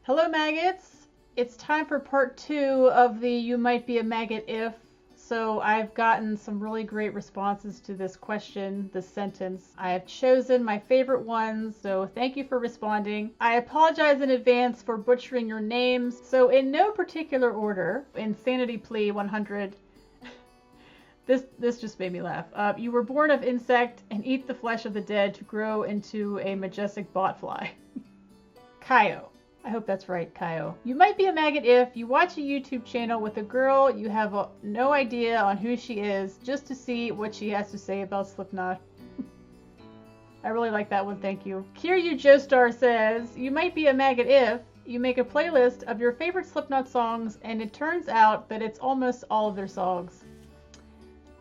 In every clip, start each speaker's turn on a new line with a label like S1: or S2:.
S1: Hello, maggots! It's time for part 2 of the You Might Be a Maggot If. So I've gotten some really great responses to this question, this sentence. I have chosen my favorite ones, so thank you for responding. I apologize in advance for butchering your names. So in no particular order, Insanity Plea 100. This just made me laugh. You were born of insect and eat the flesh of the dead to grow into a majestic botfly. Kaio. I hope that's right, Kaio. You might be a maggot if you watch a YouTube channel with a girl you have no idea on who she is just to see what she has to say about Slipknot. I really like that one, thank you. Kiryu Joestar says, you might be a maggot if you make a playlist of your favorite Slipknot songs and it turns out that it's almost all of their songs.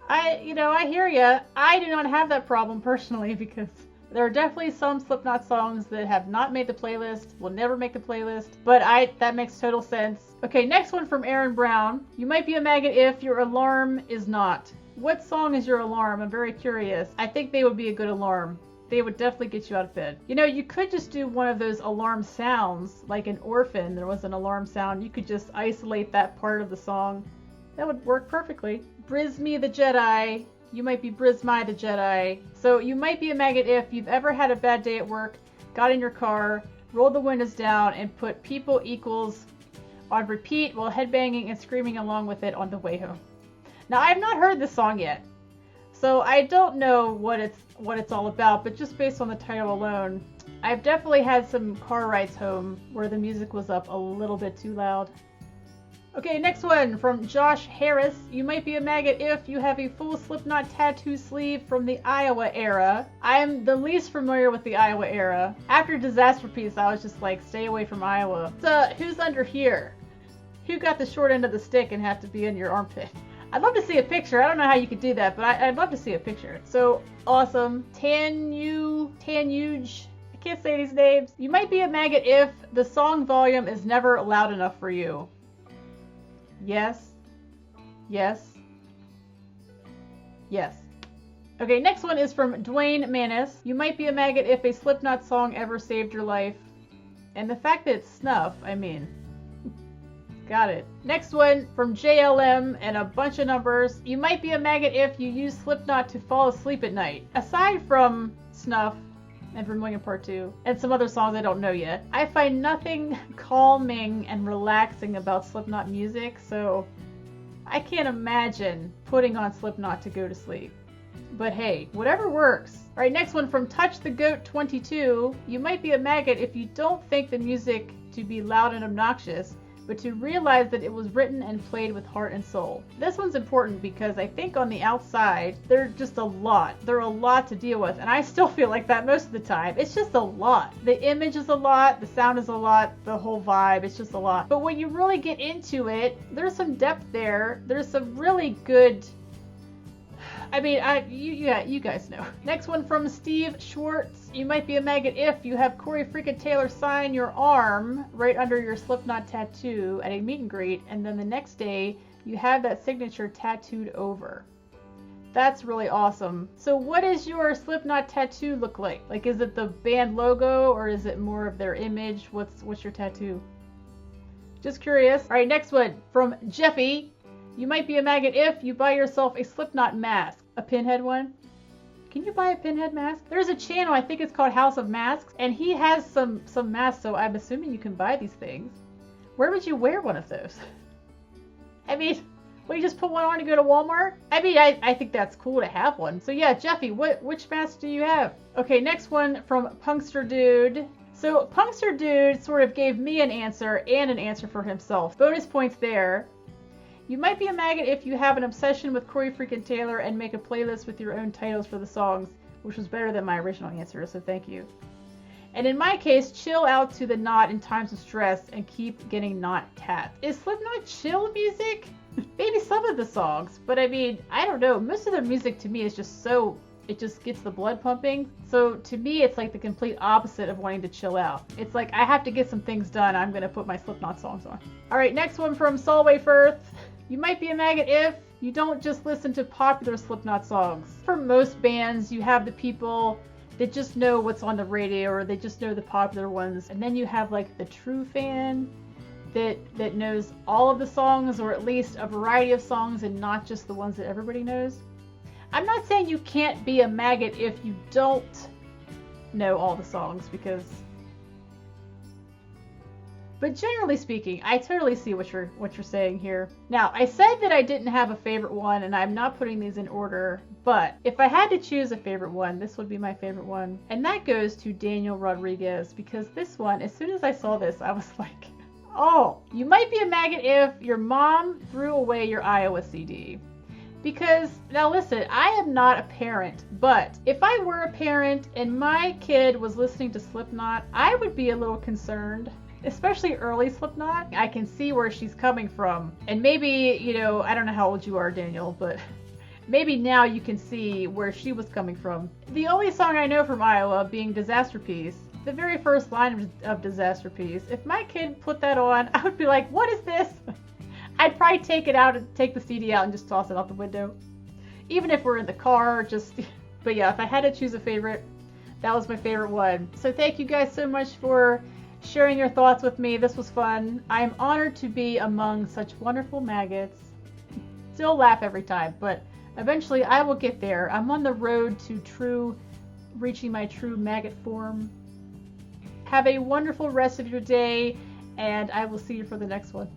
S1: I hear ya. I do not have that problem personally because there are definitely some Slipknot songs that have not made the playlist, will never make the playlist, but that makes total sense. Okay, next one from Aaron Brown. You might be a maggot if your alarm is not. What song is your alarm? I'm very curious. I think they would be a good alarm. They would definitely get you out of bed. You know, you could just do one of those alarm sounds, like in Orphan, there was an alarm sound. You could just isolate that part of the song. That would work perfectly. Brismy the Jedi. You might be Brismy the Jedi. So you might be a maggot if you've ever had a bad day at work, got in your car, rolled the windows down, and put People Equals on repeat while headbanging and screaming along with it on the way home. Now, I have not heard this song yet, so I don't know what it's all about, but just based on the title alone, I've definitely had some car rides home where the music was up a little bit too loud. Okay, next one from Josh Harris. You might be a maggot if you have a full Slipknot tattoo sleeve from the Iowa era. I am the least familiar with the Iowa era. After Disaster Piece, I was just like, stay away from Iowa. So, who's under here? Who got the short end of the stick and have to be in your armpit? I'd love to see a picture. I don't know how you could do that, but I'd love to see a picture. So, awesome. Tanuj. I can't say these names. You might be a maggot if the song volume is never loud enough for you. Yes. Yes. Yes. Okay, next one is from Dwayne Manis. You might be a maggot if a Slipknot song ever saved your life. And the fact that it's snuff, I mean. Got it. Next one from JLM and a bunch of numbers. You might be a maggot if you use Slipknot to fall asleep at night. Aside from snuff and Vermilion Part 2, and some other songs I don't know yet, I find nothing calming and relaxing about Slipknot music, so I can't imagine putting on Slipknot to go to sleep. But hey, whatever works. Alright, next one from Touch the Goat 22. You might be a maggot if you don't think the music to be loud and obnoxious, but to realize that it was written and played with heart and soul. This one's important because I think on the outside, they're just a lot. They're a lot to deal with, and I still feel like that most of the time. It's just a lot. The image is a lot, the sound is a lot, the whole vibe, it's just a lot. But when you really get into it, there's some depth there. There's some really good... I mean, you guys know. Next one from Steve Schwartz. You might be a maggot if you have Corey freaking Taylor sign your arm right under your Slipknot tattoo at a meet and greet, and then the next day you have that signature tattooed over. That's really awesome. So what does your Slipknot tattoo look like? Like, is it the band logo or is it more of their image? What's your tattoo? Just curious. All right, next one from Jeffy. You might be a maggot if you buy yourself a Slipknot mask. A pinhead one? Can you buy a pinhead mask? There's a channel, I think it's called House of Masks, and he has some masks, so I'm assuming you can buy these things. Where would you wear one of those? I mean, will you just put one on to go to Walmart? I mean, I think that's cool to have one. So yeah, Jeffy, which mask do you have? Okay, next one from Punkster Dude. So Punkster Dude sort of gave me an answer and an answer for himself. Bonus points there. You might be a maggot if you have an obsession with Corey freaking Taylor and make a playlist with your own titles for the songs, which was better than my original answer, so thank you. And in my case, chill out to the knot in times of stress and keep getting knot tat. Is Slipknot chill music? Maybe some of the songs, but I mean, I don't know. Most of their music to me is just so... it just gets the blood pumping. So to me, it's like the complete opposite of wanting to chill out. It's like, I have to get some things done. I'm going to put my Slipknot songs on. All right, next one from Solway Firth. You might be a maggot if you don't just listen to popular Slipknot songs. For most bands, you have the people that just know what's on the radio, or they just know the popular ones. And then you have like the true fan that knows all of the songs, or at least a variety of songs, and not just the ones that everybody knows. I'm not saying you can't be a maggot if you don't know all the songs, but generally speaking, I totally see what you're saying here. Now, I said that I didn't have a favorite one, and I'm not putting these in order, but if I had to choose a favorite one, this would be my favorite one. And that goes to Daniel Rodriguez, because this one, as soon as I saw this, I was like, oh, you might be a maggot if your mom threw away your Iowa CD. Because, now listen, I am not a parent, but if I were a parent and my kid was listening to Slipknot, I would be a little concerned. Especially early Slipknot. I can see where she's coming from. And maybe, I don't know how old you are, Daniel, but maybe now you can see where she was coming from. The only song I know from Iowa being Disaster Piece, the very first line of Disaster Piece, if my kid put that on, I would be like, what is this? I'd probably take the CD out and just toss it out the window. Even if we're in the car, but yeah, if I had to choose a favorite, that was my favorite one. So thank you guys so much for sharing your thoughts with me. This was fun. I am honored to be among such wonderful maggots. Still laugh every time, but eventually I will get there. I'm on the road to reaching my true maggot form. Have a wonderful rest of your day, and I will see you for the next one.